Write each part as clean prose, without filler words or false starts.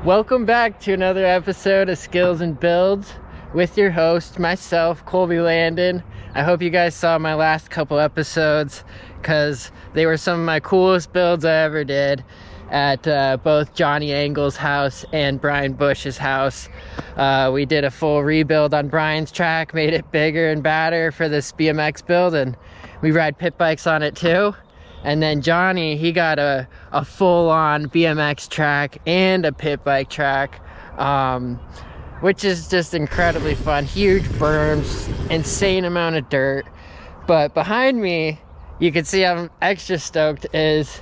Welcome back to another episode of Skills and Builds with your host, myself, Colby Landon. I hope you guys saw my last couple episodes because they were some of my coolest builds I ever did at both Johnny Angle's house and Brian Bush's house. We did a full rebuild on Brian's track, made it bigger and badder for this BMX build, and we ride pit bikes on it too. And then Johnny, he got a full-on BMX track and a pit bike track, which is just incredibly fun. Huge berms, insane amount of dirt. But behind me, you can see I'm extra stoked, is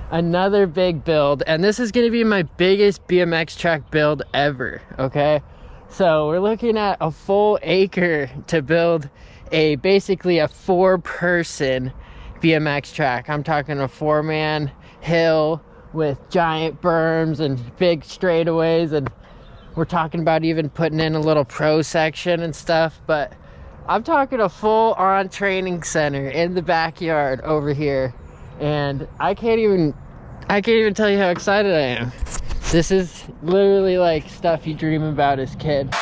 another big build. And this is gonna be my biggest BMX track build ever, okay? So we're looking at a full acre to build basically a 4-person BMX track. I'm talking a 4-man hill with giant berms and big straightaways, and we're talking about even putting in a little pro section and stuff. But I'm talking a full-on training center in the backyard over here, and I can't even tell you how excited I am. This is literally like stuff you dream about as a kid.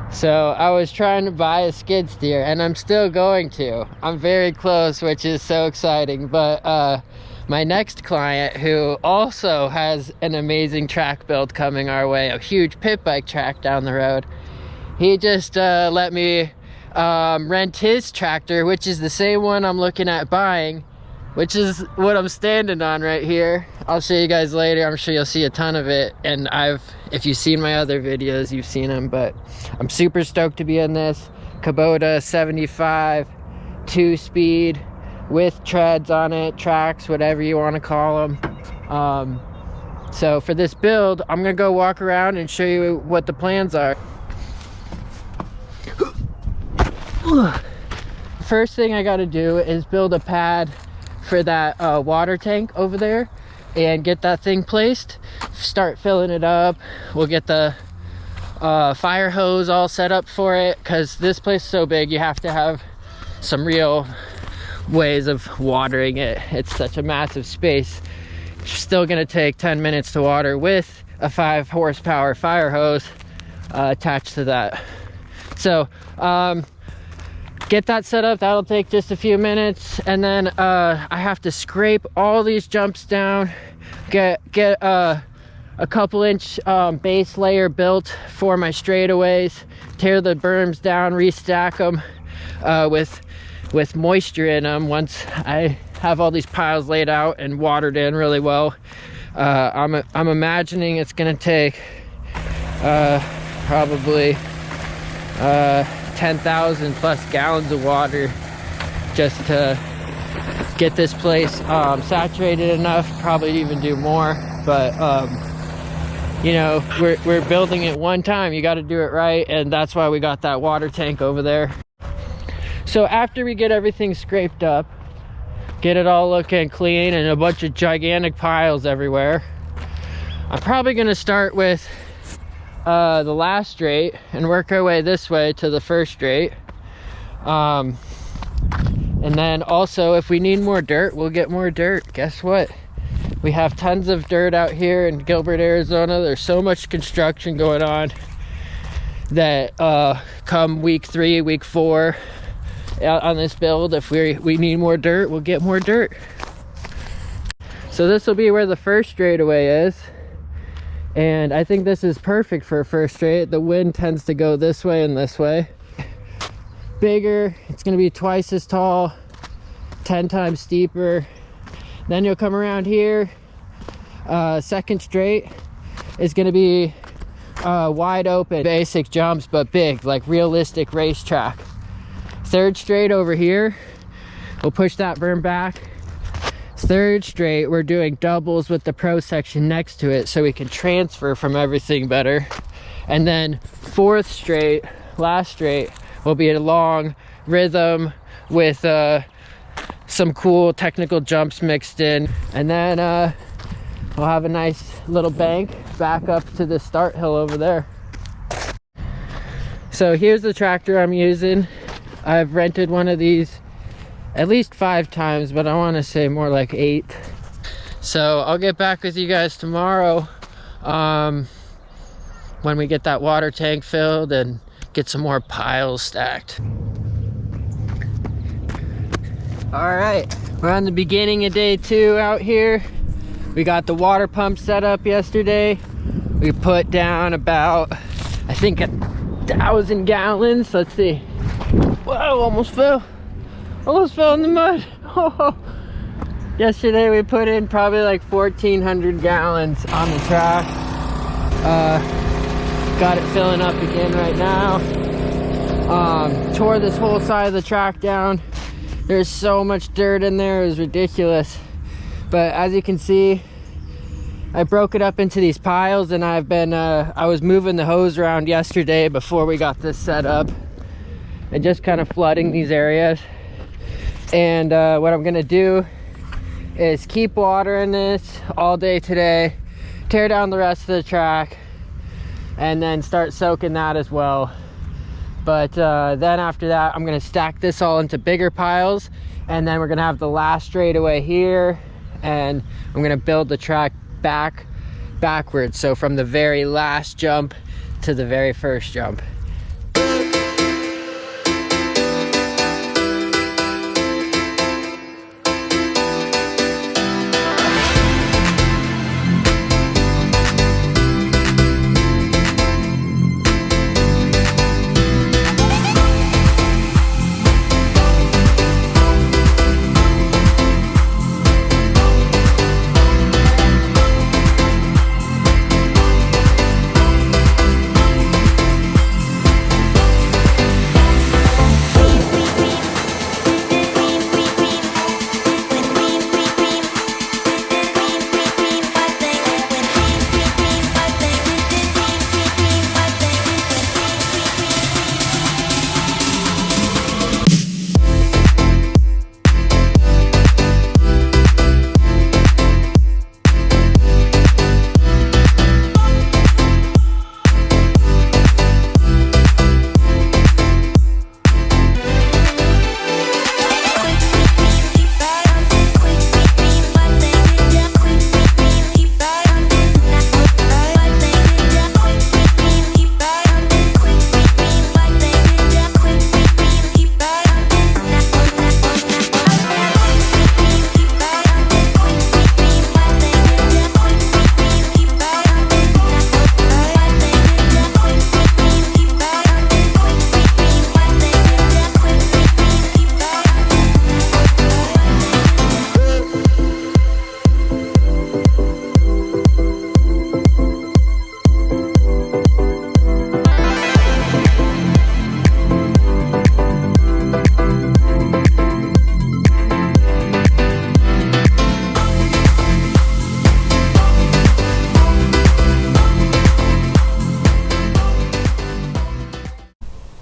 So I was trying to buy a skid steer, and I'm still going to. I'm very close, which is so exciting. But my next client, who also has an amazing track build coming our way, a huge pit bike track down the road, he just let me rent his tractor, which is the same one I'm looking at buying, which is what I'm standing on right here. I'll show you guys later. I'm sure you'll see a ton of it, and if you've seen my other videos, you've seen them. But I'm super stoked to be in this Kubota 75 2-speed with treads on it, tracks, whatever you want to call them. So for this build, I'm gonna go walk around and show you what the plans are. First thing I got to do is build a pad for that water tank over there and get that thing placed, start filling it up. We'll get the fire hose all set up for it, because this place is so big you have to have some real ways of watering it. It's such a massive space. It's still gonna take 10 minutes to water with a 5-horsepower fire hose attached to that. So get that set up. That'll take just a few minutes, and then I have to scrape all these jumps down, get a couple-inch base layer built for my straightaways, tear the berms down, restack them with moisture in them. Once I have all these piles laid out and watered in really well, I'm imagining it's gonna take probably 10,000 plus gallons of water just to get this place saturated enough. Probably even do more, but you know, we're building it one time. You got to do it right, and that's why we got that water tank over there. So after we get everything scraped up, get it all looking clean and a bunch of gigantic piles everywhere, I'm probably gonna start with the last straight and work our way this way to the first straight. And then also, if we need more dirt, we'll get more dirt. Guess what? We have tons of dirt out here in Gilbert, Arizona. There's so much construction going on that come week 3, week 4 on this build, if we need more dirt, we'll get more dirt. So this will be where the first straightaway is. And I think this is perfect for a first straight. The wind tends to go this way and this way. Bigger, it's gonna be twice as tall, 10 times steeper. Then you'll come around here. Second straight is gonna be wide open, basic jumps, but big, like realistic racetrack. Third straight over here, we'll push that berm back. Third straight, we're doing doubles with the pro section next to it so we can transfer from everything better. And then fourth straight, last straight, will be a long rhythm with some cool technical jumps mixed in. And then we'll have a nice little bank back up to the start hill over there. So here's the tractor I'm using. I've rented one of these at least 5 times, but I want to say more like 8. So I'll get back with you guys tomorrow when we get that water tank filled and get some more piles stacked. All right, we're on the beginning of day 2 out here. We got the water pump set up yesterday. We put down about, I think, 1,000 gallons. Let's see. Whoa, almost fell. Almost fell in the mud. Oh. Yesterday we put in probably like 1,400 gallons on the track. Got it filling up again right now. Tore this whole side of the track down. There's so much dirt in there, it was ridiculous. But as you can see, I broke it up into these piles, and I've been, I was moving the hose around yesterday before we got this set up and just kind of flooding these areas. And what I'm gonna do is keep water in this all day today, tear down the rest of the track, and then start soaking that as well. But then after that, I'm gonna stack this all into bigger piles, and then we're gonna have the last straightaway here, and I'm gonna build the track backwards, so from the very last jump to the very first jump.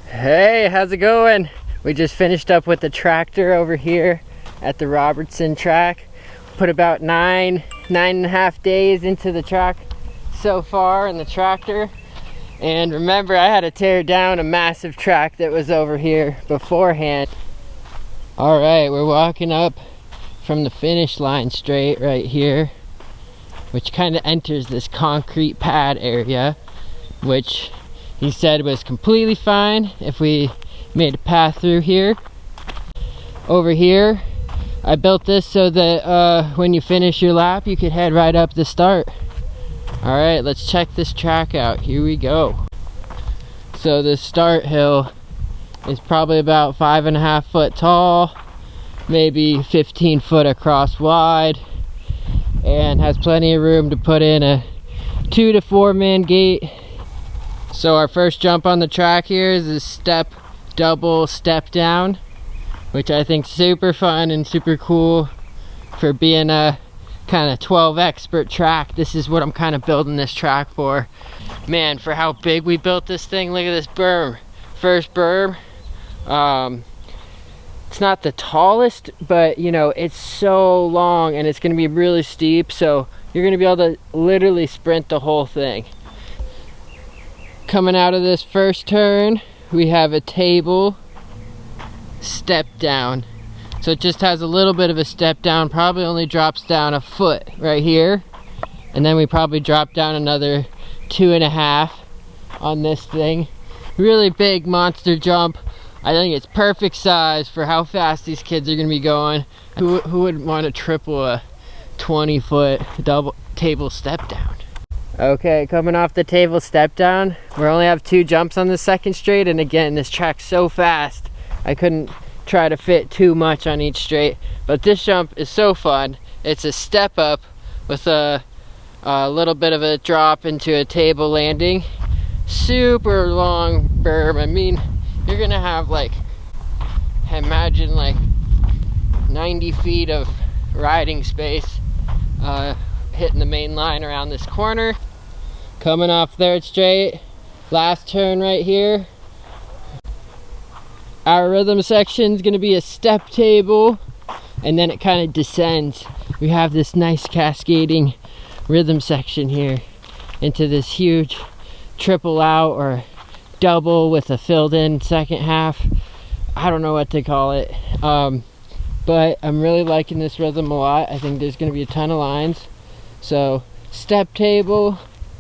Hey, how's it going? We just finished up with the tractor over here at the Robertson track. Put about nine and a half days into the track so far in the tractor. And remember, I had to tear down a massive track that was over here beforehand. All right, we're walking up from the finish line straight right here, which kind of enters this concrete pad area, which he said was completely fine if we made a path through here. Over here, I built this so that when you finish your lap, you could head right up the start. All right, let's check this track out. Here we go. So this start hill is probably about 5.5 foot tall, maybe 15 foot across wide, and has plenty of room to put in a 2 to 4 man gate. So our first jump on the track here is a double step down, which I think is super fun and super cool for being a kind of 12 expert track. This is what I'm kind of building this track for. Man, for how big we built this thing, look at this berm. First berm. It's not the tallest, but you know, it's so long and it's gonna be really steep, so you're gonna be able to literally sprint the whole thing. Coming out of this first turn, we have a table step down. So it just has a little bit of a step down, probably only drops down a foot right here. And then we probably drop down another 2.5 on this thing. Really big monster jump. I think it's perfect size for how fast these kids are gonna be going. Who would want to triple a 20-foot double table step down? Okay, coming off the table step down, we only have 2 jumps on the second straight, and again, this track's so fast, I couldn't try to fit too much on each straight, but this jump is so fun. It's a step up with a little bit of a drop into a table landing. Super long berm. I mean, you're gonna have like, imagine like 90 feet of riding space hitting the main line around this corner. Coming off third straight, last turn right here. Our rhythm section is going to be a step table, and then it kind of descends. We have this nice cascading rhythm section here into this huge triple out or double with a filled in second half. I don't know what to call it, but I'm really liking this rhythm a lot. I think there's going to be a ton of lines. So step table,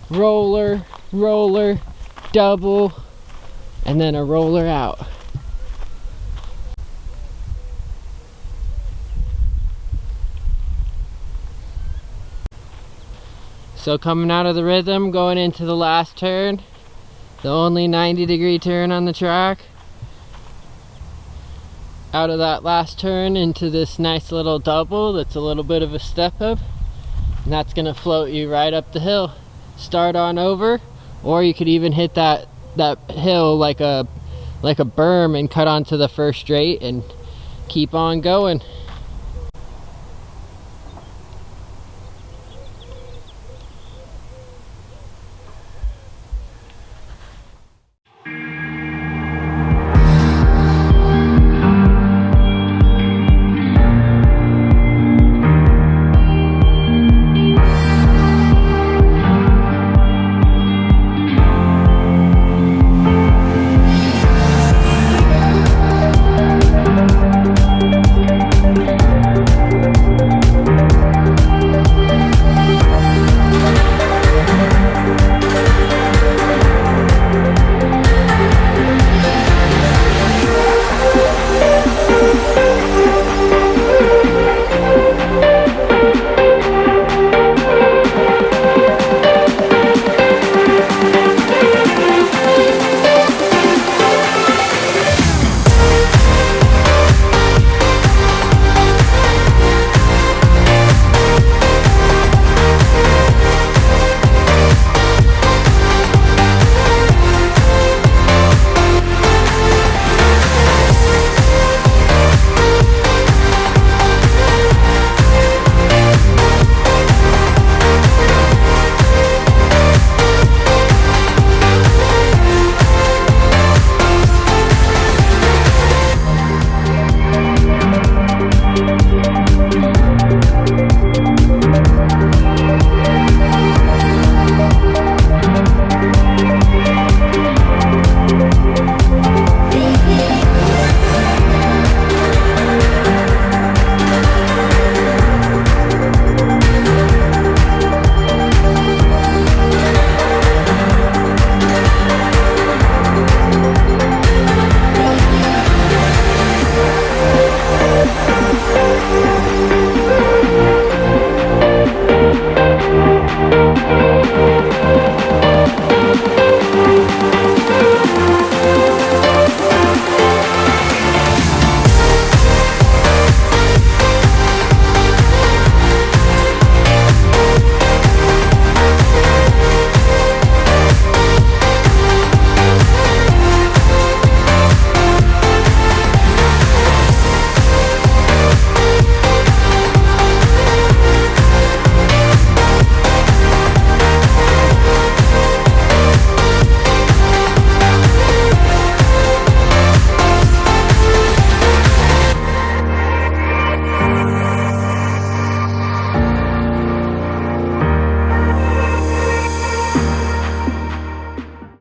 roller, roller, double, and then a roller out. So coming out of the rhythm, going into the last turn, the only 90-degree turn on the track. Out of that last turn into this nice little double that's a little bit of a step up, and that's gonna float you right up the hill. Start on over, or you could even hit that hill like a berm and cut onto the first straight and keep on going.